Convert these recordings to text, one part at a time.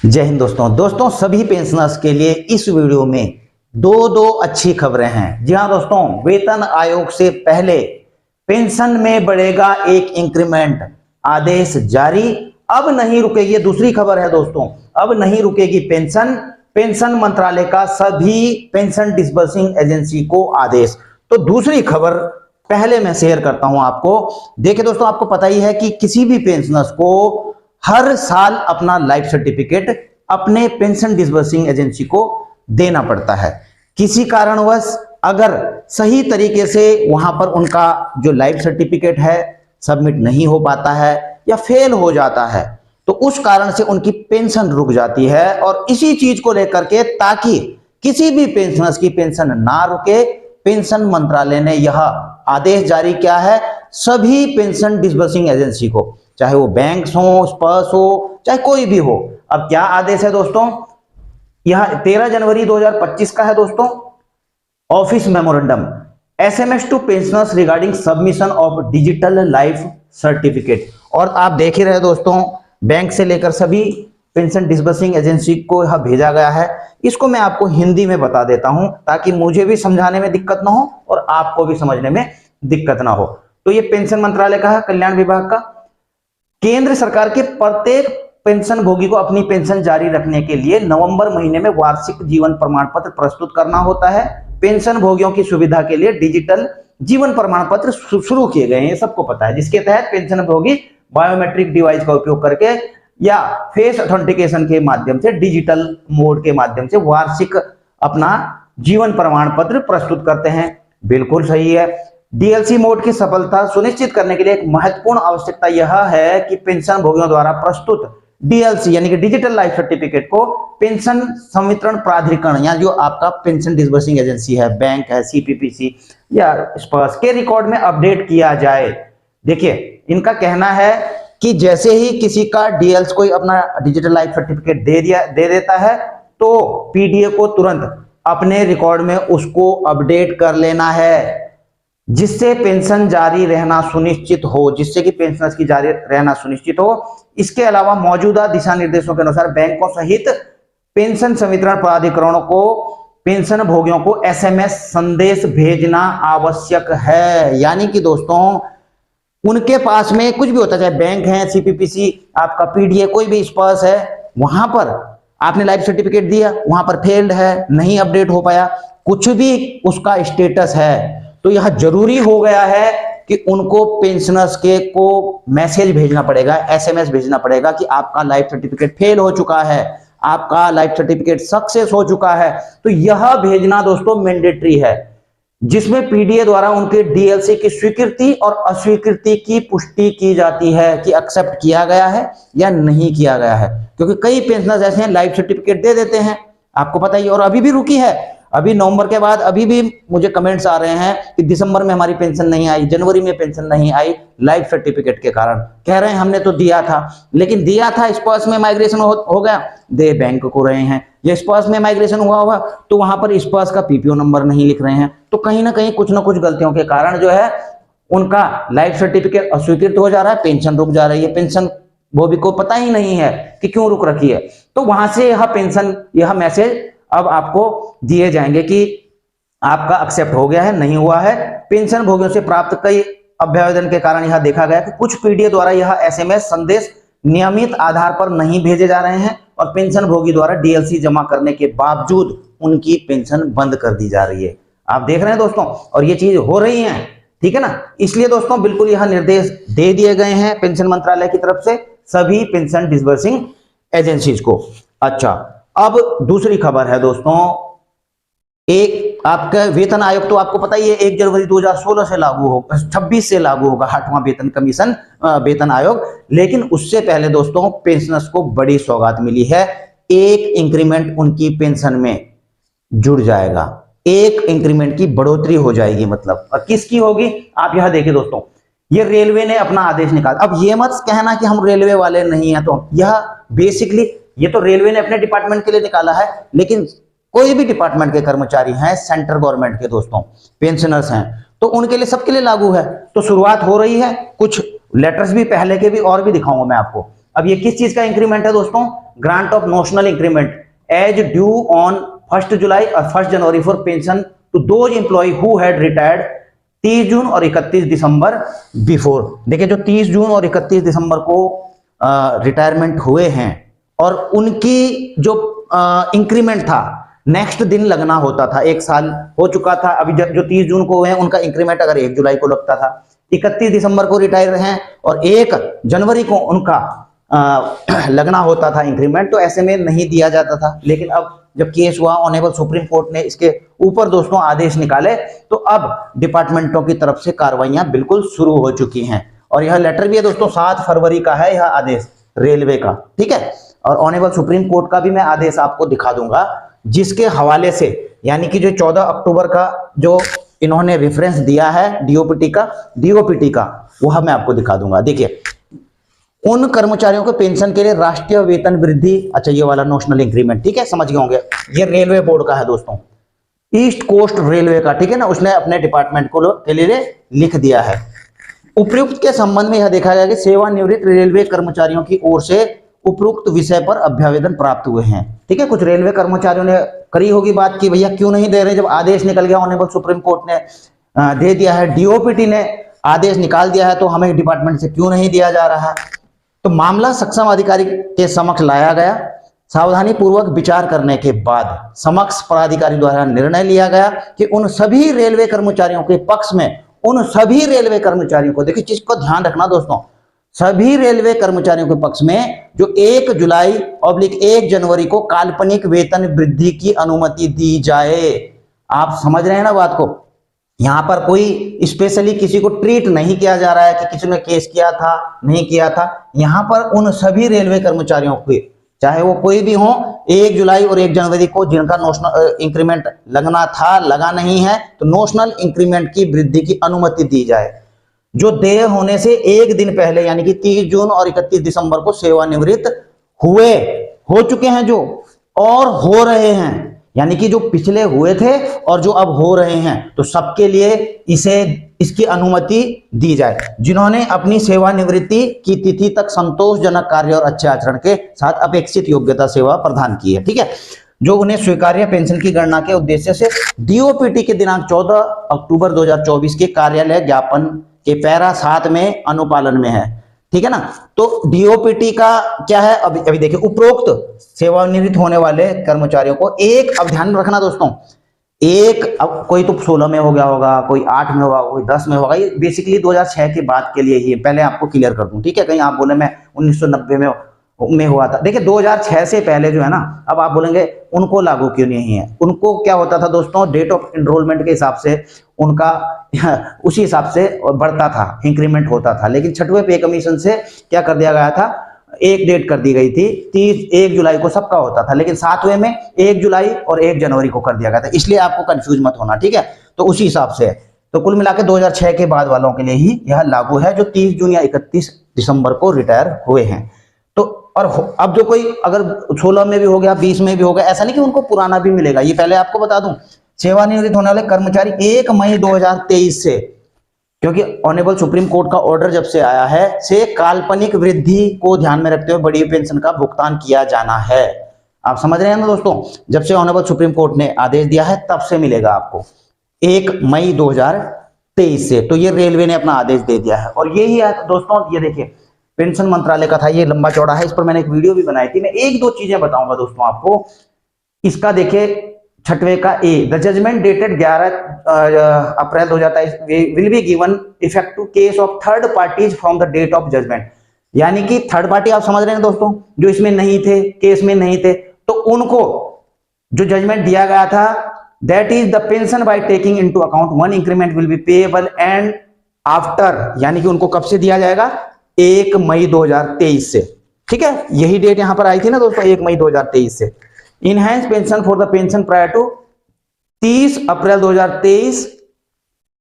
जय हिंद दोस्तों सभी पेंशनर्स के लिए इस वीडियो में दो अच्छी खबरें हैं। जी हाँ दोस्तों, वेतन आयोग से पहले पेंशन में बढ़ेगा एक इंक्रीमेंट, आदेश जारी। अब नहीं रुकेगी, ये दूसरी खबर है दोस्तों, अब नहीं रुकेगी पेंशन मंत्रालय का सभी पेंशन डिसबर्सिंग एजेंसी को आदेश। तो दूसरी खबर पहले मैं शेयर करता हूं आपको। देखिए दोस्तों, आपको पता ही है कि किसी भी पेंशनर्स को हर साल अपना लाइफ सर्टिफिकेट अपने पेंशन डिसबर्सिंग एजेंसी को देना पड़ता है। किसी कारणवश अगर सही तरीके से वहां पर उनका जो लाइफ सर्टिफिकेट है सबमिट नहीं हो पाता है या फेल हो जाता है, तो उस कारण से उनकी पेंशन रुक जाती है। और इसी चीज को लेकर के, ताकि किसी भी पेंशनर्स की पेंशन ना रुके, पेंशन मंत्रालय ने यह आदेश जारी किया है सभी पेंशन डिसबर्सिंग एजेंसी को, चाहे वो बैंक्स हो, स्पर्श हो, चाहे कोई भी हो। अब क्या आदेश है दोस्तों, यह 13 जनवरी 2025 का है दोस्तों। Office memorandum, SMS to pensioners regarding submission of digital life certificate. और आप देख ही रहे दोस्तों, बैंक से लेकर सभी पेंशन डिसबर्सिंग एजेंसी को यह भेजा गया है। इसको मैं आपको हिंदी में बता देता हूं ताकि मुझे भी समझाने में दिक्कत ना हो और आपको भी समझने में दिक्कत ना हो। तो ये पेंशन मंत्रालय का है, कल्याण विभाग का। केंद्र सरकार के प्रत्येक पेंशन भोगी को अपनी पेंशन जारी रखने के लिए नवंबर महीने में वार्षिक जीवन प्रमाण पत्र प्रस्तुत करना होता है। पेंशन भोगियों की सुविधा के लिए डिजिटल जीवन प्रमाण पत्र शुरू किए गए हैं, ये सबको पता है, जिसके तहत पेंशन भोगी बायोमेट्रिक डिवाइस का उपयोग करके या फेस ऑथेंटिकेशन के माध्यम से, डिजिटल मोड के माध्यम से वार्षिक अपना जीवन प्रमाण पत्र प्रस्तुत करते हैं। बिल्कुल सही है। डीएलसी मोड की सफलता सुनिश्चित करने के लिए एक महत्वपूर्ण आवश्यकता यह है कि पेंशन भोगियों द्वारा प्रस्तुत डीएलसी यानी कि डिजिटल लाइफ सर्टिफिकेट को पेंशन संवितरण प्राधिकरण या जो आपका पेंशन डिसबर्सिंग एजेंसी है, बैंक है, सीपीपीसी या स्पर्श के रिकॉर्ड में अपडेट किया जाए। देखिए, इनका कहना है कि जैसे ही किसी का डीएलसी कोई अपना डिजिटल लाइफ सर्टिफिकेट दे देता है, तो पीडीए को तुरंत अपने रिकॉर्ड में उसको अपडेट कर लेना है, जिससे पेंशन जारी रहना सुनिश्चित हो, जिससे कि पेंशनर्स की जारी रहना सुनिश्चित हो। इसके अलावा मौजूदा दिशा निर्देशों के अनुसार बैंकों सहित पेंशन संवितरण प्राधिकरणों को पेंशन भोगियों को एसएमएस संदेश भेजना आवश्यक है। यानी कि दोस्तों, उनके पास में कुछ भी होता है, चाहे बैंक है, सीपीपीसी, आपका पीडीए, कोई भी स्पर्श है, वहां पर आपने लाइफ सर्टिफिकेट दिया, वहां पर फेल्ड है, नहीं अपडेट हो पाया, कुछ भी उसका स्टेटस है, तो यह जरूरी हो गया है कि उनको पेंशनर्स के को मैसेज भेजना पड़ेगा, एसएमएस भेजना पड़ेगा कि आपका लाइफ सर्टिफिकेट फेल हो चुका है, आपका लाइफ सर्टिफिकेट सक्सेस हो चुका है। तो यह भेजना दोस्तों मैंडेटरी है, जिसमें पीडीए द्वारा उनके डीएलसी की स्वीकृति और अस्वीकृति की पुष्टि की जाती है कि एक्सेप्ट किया गया है या नहीं किया गया है। क्योंकि कई पेंशनर्स ऐसे हैं, लाइफ सर्टिफिकेट दे देते हैं, आपको पता ही, और अभी भी रुकी है। अभी नवंबर के बाद अभी भी मुझे कमेंट्स आ रहे हैं कि दिसंबर में हमारी पेंशन नहीं आई, जनवरी में पेंशन नहीं आई, लाइफ सर्टिफिकेट के कारण। कह रहे हैं हमने तो दिया था, लेकिन दिया था, स्पर्श में माइग्रेशन हो गया, दे बैंक को रहे हैं, ये स्पर्श में माइग्रेशन हुआ तो वहां पर स्पर्श का पीपीओ नंबर नहीं लिख रहे हैं। तो कहीं ना कहीं कुछ ना कुछ गलतियों के कारण जो है उनका लाइफ सर्टिफिकेट अस्वीकृत हो जा रहा है, पेंशन रुक जा रही है, पेंशन भोगी को पता ही नहीं है कि क्यों रुक रखी है। तो वहां से यह पेंशन, यह मैसेज अब आपको दिए जाएंगे कि आपका एक्सेप्ट हो गया है, नहीं हुआ है। पेंशन भोगियों से प्राप्त कई अभ्यावेदन के कारण यह देखा गया कि कुछ पीडीए द्वारा यह एसएमएस संदेश नियमित आधार पर नहीं भेजे जा रहे हैं और पेंशन भोगी द्वारा डीएलसी जमा करने के बावजूद उनकी पेंशन बंद कर दी जा रही है। आप देख रहे हैं दोस्तों, और ये चीज हो रही है, ठीक है ना। इसलिए दोस्तों बिल्कुल यह निर्देश दे दिए गए हैं पेंशन मंत्रालय की तरफ से सभी पेंशन डिसबर्सिंग एजेंसीज को। अच्छा, अब दूसरी खबर है दोस्तों, एक आपका वेतन आयोग, तो आपको पता ही है 1 जनवरी 2016 से लागू होगा, 26 से लागू होगा 8वां वेतन कमीशन, वेतन आयोग। लेकिन उससे पहले दोस्तों पेंशनर्स को बड़ी सौगात मिली है, एक इंक्रीमेंट उनकी पेंशन में जुड़ जाएगा, एक इंक्रीमेंट की बढ़ोतरी हो जाएगी। मतलब और किसकी होगी, आप यह देखिए दोस्तों, ये रेलवे ने अपना आदेश निकाला। अब ये मत कहना कि हम रेलवे वाले नहीं है, तो यह बेसिकली ये तो रेलवे ने अपने डिपार्टमेंट के लिए निकाला है, लेकिन कोई भी डिपार्टमेंट के कर्मचारी हैं, सेंट्रल गवर्नमेंट के दोस्तों पेंशनर्स हैं, तो उनके लिए, सबके लिए लागू है। तो शुरुआत हो रही है, कुछ लेटर्स भी पहले के भी और भी दिखाऊंगा मैं आपको, अब ये किस चीज का इंक्रीमेंट है दोस्तों? Grant of notional increment as due on 1 July और 1 January for pension to those employ who had retired 30 June और 31 दिसंबर बिफोर। देखिए जो 30 जून और 31 दिसंबर को रिटायरमेंट हुए हैं और उनकी जो इंक्रीमेंट था नेक्स्ट दिन लगना होता था, 1 साल हो चुका था। अभी जो 30 जून को हुए हैं उनका इंक्रीमेंट अगर 1 जुलाई को लगता था, 31 दिसंबर को रिटायर हैं और 1 जनवरी को उनका लगना होता था इंक्रीमेंट, तो ऐसे में नहीं दिया जाता था। लेकिन अब जब केस हुआ, ऑनरेबल सुप्रीम कोर्ट ने इसके ऊपर दोस्तों आदेश निकाले, तो अब डिपार्टमेंटों की तरफ से कार्रवाइयां बिल्कुल शुरू हो चुकी हैं। और यह लेटर भी है दोस्तों 7 फरवरी का है यह आदेश रेलवे का, ठीक है। और ऑनरेबल सुप्रीम कोर्ट का भी मैं आदेश आपको दिखा दूंगा, जिसके हवाले से यानी कि जो 14 अक्टूबर का जो इन्होंने रेफरेंस दिया है डीओपीटी का वह मैं आपको दिखा दूंगा। देखिए उन कर्मचारियों के पेंशन के लिए राष्ट्रीय वेतन वृद्धि, अच्छा ये वाला नोशनल इंक्रीमेंट, ठीक है, समझ गए होंगे। ये रेलवे बोर्ड का है दोस्तों, ईस्ट कोस्ट रेलवे का, ठीक है ना, उसने अपने डिपार्टमेंट को के लिए लिख दिया है। उपयुक्त के संबंध में यह देखा गया कि सेवानिवृत्त रेलवे कर्मचारियों की ओर से उपयुक्त विषय पर अभ्यावेदन प्राप्त हुए हैं, ठीक है। कुछ रेलवे कर्मचारियों ने करी होगी बात की भैया क्यों नहीं दे रहे, जब आदेश निकल गया, ऑनरेबल सुप्रीम कोर्ट ने दे दिया है, डीओपीटी ने आदेश निकाल दिया है, तो हमें डिपार्टमेंट से क्यों नहीं दिया जा रहा। तो मामला सक्षम अधिकारी के समक्ष लाया गया, सावधानी पूर्वक विचार करने के बाद समक्ष पदाधिकारी द्वारा निर्णय लिया गया कि उन सभी रेलवे कर्मचारियों के पक्ष में, उन सभी रेलवे कर्मचारियों को, देखिए चीज को ध्यान रखना दोस्तों, सभी रेलवे कर्मचारियों के पक्ष में जो 1 जुलाई और 1 जनवरी को काल्पनिक वेतन वृद्धि की अनुमति दी जाए। आप समझ रहे हैं ना बात को, यहां पर कोई स्पेशली किसी को ट्रीट नहीं किया जा रहा है कि किसी ने केस किया था नहीं किया था। यहां पर उन सभी रेलवे कर्मचारियों के, चाहे वो कोई भी हो, 1 जुलाई और 1 जनवरी को जिनका नोशनल इंक्रीमेंट लगना था, लगा नहीं है, तो नोशनल इंक्रीमेंट की वृद्धि की अनुमति दी जाए। जो देय होने से 1 दिन पहले यानी कि 30 जून और 31 दिसंबर को सेवानिवृत्त हो चुके हैं जो, और हो रहे हैं, यानी कि जो पिछले हुए थे और जो अब हो रहे हैं, तो सबके लिए इसकी अनुमति दी जाए, जिन्होंने अपनी सेवानिवृत्ति की तिथि तक संतोषजनक कार्य और अच्छे आचरण के साथ अपेक्षित योग्यता सेवा प्रदान की है, ठीक है। जो उन्हें स्वीकार्य पेंशन की गणना के उद्देश्य से डीओपीटी के दिनांक 14 अक्टूबर 2024 के कार्यालय ज्ञापन के पैरा 7 में अनुपालन में है, ठीक है ना। तो डीओपीटी का क्या है, अभी देखिए, उपरोक्त सेवानिवृत्त होने वाले कर्मचारियों को एक, अब ध्यान रखना दोस्तों, एक, अब कोई तो 16 में हो गया होगा, कोई 8 में होगा, कोई 10 में होगा, ये बेसिकली 2006 की बात के लिए ही, पहले आपको क्लियर कर दूं, ठीक है। कहीं आप बोले मैं 1990 में हुआ था, देखिए 2006 से पहले जो है ना, अब आप बोलेंगे उनको लागू क्यों नहीं है, उनको क्या होता था दोस्तों, डेट ऑफ एनरोलमेंट के हिसाब से उनका उसी हिसाब से बढ़ता था, इंक्रीमेंट होता था। लेकिन 6वें पे कमीशन से क्या कर दिया गया था, एक डेट कर दी गई थी, 1 जुलाई को सबका होता था, लेकिन 7वें में 1 जुलाई और 1 जनवरी को कर दिया गया था, इसलिए आपको कंफ्यूज मत होना, ठीक है। तो उसी हिसाब से, तो कुल मिलाकर 2006 के बाद वालों के लिए ही यह लागू है, जो 30 जून या 31 दिसंबर को रिटायर हुए हैं। तो और अब जो कोई अगर 16 में भी हो गया, 20 में भी हो गया, ऐसा नहीं कि उनको पुराना भी मिलेगा। ये पहले आपको बता दूं, सेवानिवृत्त होने वाले कर्मचारी 1 मई 2023 से, क्योंकि ऑनरेबल सुप्रीम कोर्ट का ऑर्डर जब से आया है, से काल्पनिक वृद्धि को ध्यान में रखते हुए बड़ी पेंशन का भुगतान किया जाना है। आप समझ रहे हैं ना दोस्तों, जब से ऑनरेबल सुप्रीम कोर्ट ने आदेश दिया है तब से मिलेगा आपको 1 मई 2023 से। तो ये रेलवे ने अपना आदेश दे दिया है, और यही है दोस्तों, ये देखिए पेंशन मंत्रालय का था, ये लंबा चौड़ा है, इस पर मैंने एक वीडियो भी बनाई थी। मैं 1-2 चीजें बताऊंगा दोस्तों आपको। इसका देखिए 6वें का a, the judgment dated 11 April 2023 will be given effect to case of third parties from the date of judgment. यानी कि थर्ड पार्टी आप समझ रहे हैं दोस्तों, जो इसमें नहीं थे, केस में नहीं थे, तो उनको जो जजमेंट दिया गया था, that is the pension by taking into account 1 increment will B payable and after, यानी कि उनको कब से दिया जाएगा, 1 मई 2023 से, ठीक है। यही डेट यहां पर आई थी ना दोस्तों, 1 मई 2023 से। Enhance pension for the pension prior to 30 April 2023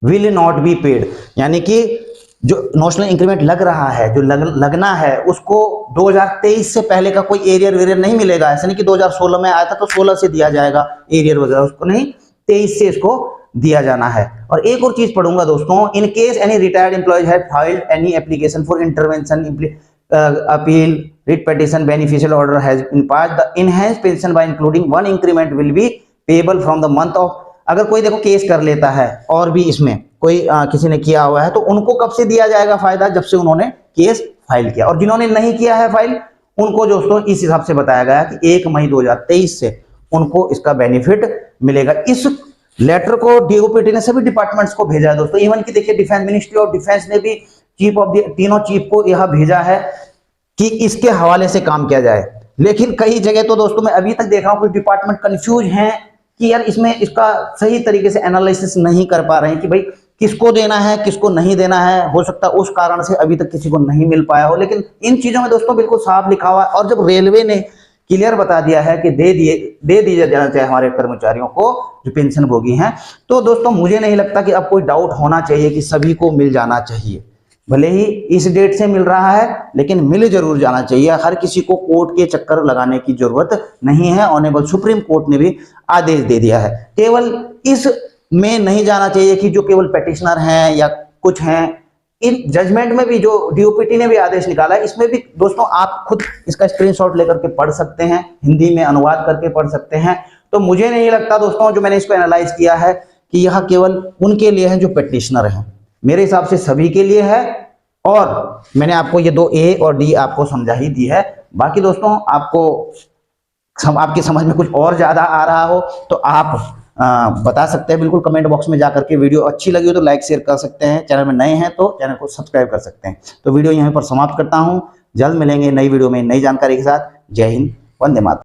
will not be paid, यानी कि जो नोशनल इंक्रीमेंट लग रहा है, जो लगना है, उसको 2023 से पहले का कोई एरियर वेरियर नहीं मिलेगा। ऐसा नहीं कि 2016 में आया था तो 16 से दिया जाएगा एरियर वगैरह, उसको नहीं, 23 से इसको दिया जाना है। और एक और चीज पढ़ूंगा दोस्तों, in case any retired employees have filed any application for intervention appeal writ petition beneficial order has been passed, the enhance pension by including 1 increment will be payable from the month of. अगर कोई देखो case कर लेता है और भी इसमें कोई किसी ने किया हुआ है तो उनको कब से दिया जाएगा फायदा, जब से उन्होंने केस फाइल किया। और जिन्होंने नहीं किया है फाइल उनको दोस्तों इस हिसाब से बताया गया कि 1 मई 2023 से उनको इसका बेनिफिट मिलेगा। इस लेटर को डीओपीटी ने सभी डिपार्टमेंट्स को भेजा है दोस्तों, इवन कि देखिए डिफेंस मिनिस्ट्री ऑफ डिफेंस ने भी चीफ ऑफ द तीनों चीफ को यह भेजा है कि इसके हवाले से काम किया जाए। लेकिन कई जगह तो दोस्तों मैं अभी तक देख रहा हूं कुछ डिपार्टमेंट कंफ्यूज हैं कि यार इसमें इसका सही तरीके से एनालिसिस नहीं कर पा रहे हैं कि भाई किसको देना है किसको नहीं देना है। हो सकता है उस कारण से अभी तक किसी को नहीं मिल पाया हो, लेकिन इन चीजों में दोस्तों बिल्कुल साफ लिखा हुआ है। और जब रेलवे ने क्लियर बता दिया है कि दे दिया जाना चाहिए हमारे कर्मचारियों को जो पेंशन भोगी हैं, तो दोस्तों मुझे नहीं लगता कि अब कोई डाउट होना चाहिए कि सभी को मिल जाना चाहिए। भले ही इस डेट से मिल रहा है लेकिन मिल जरूर जाना चाहिए। हर किसी को कोर्ट के चक्कर लगाने की जरूरत नहीं है। ऑनरेबल सुप्रीम कोर्ट ने भी आदेश दे दिया है। केवल इस में नहीं जाना चाहिए कि जो केवल पेटिशनर हैं या कुछ हैं। इन जजमेंट में भी जो डीओपीटी ने भी आदेश निकाला है इसमें भी दोस्तों आप खुद इसका स्क्रीनशॉट लेकर के पढ़ सकते हैं, हिंदी में अनुवाद करके पढ़ सकते हैं। तो मुझे नहीं लगता दोस्तों, जो मैंने इसको एनालाइज किया है, कि यह केवल उनके लिए है जो पेटिशनर हैं। मेरे हिसाब से सभी के लिए है। और मैंने आपको ये 2 ए और डी आपको समझा ही दी है। बाकी दोस्तों आपको आपकी समझ में कुछ और ज्यादा आ रहा हो तो आप बता सकते हैं बिल्कुल कमेंट बॉक्स में जाकर के। वीडियो अच्छी लगी हो तो लाइक शेयर कर सकते हैं, चैनल में नए हैं तो चैनल को सब्सक्राइब कर सकते हैं। तो वीडियो यहीं पर समाप्त करता हूं। जल्द मिलेंगे नई वीडियो में नई जानकारी के साथ। जय हिंद, वंदे मातरम।